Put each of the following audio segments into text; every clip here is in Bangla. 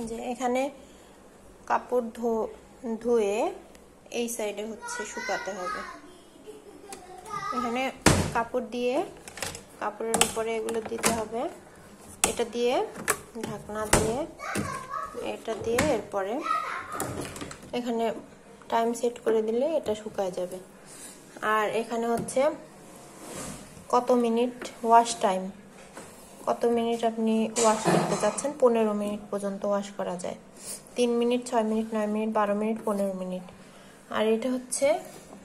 যে এখানে কাপড় ধুয়ে এই সাইডে হচ্ছে শুকাতে হবে। এখানে কাপড় দিয়ে কাপড়ের উপরে এগুলো দিতে হবে, এটা দিয়ে ঢাকনা দিয়ে এটা দিয়ে এরপরে এখানে টাইম সেট করে দিলে এটা শুকায় যাবে। আর এখানে হচ্ছে কত মিনিট ওয়াশ টাইম, কত মিনিট আপনি ওয়াশ করতে চাচ্ছেন। 15 মিনিট পর্যন্ত ওয়াশ করা যায়। 3 minute, 6 minute, 9 minute, 12 minute, 15 minute. আর এটা হচ্ছে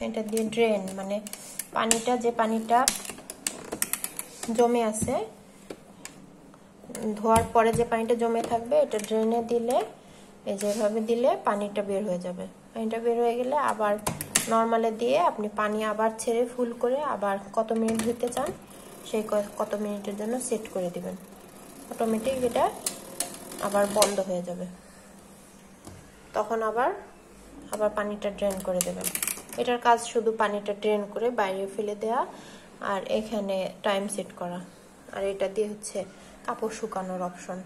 এটা দিয়ে ড্রেন, মানে পানিটা, যে পানিটা জমে আছে ধোয়ার পরে যে পানিটা জমে থাকবে, এটা ড্রেনে দিলে, এই যেভাবে দিলে পানিটা বের হয়ে যাবে। পানিটা বের হয়ে গেলে আবার নর্মালে দিয়ে আপনি পানি আবার ছেড়ে ফুল করে আবার কত মিনিট ধুতে চান সেই কত মিনিটের জন্য সেট করে দিবেন। অটোমেটিক এটা আবার বন্ধ হয়ে যাবে, তখন আবার পানিটা ড্রেন করে দেবেন। এটার কাজ শুধু পানিটা ড্রেন করে বাইরে ফেলে দেওয়া আর এখানে টাইম সেট করা। আর এটা দিয়ে হচ্ছে কাপড় শুকানোর অপশন।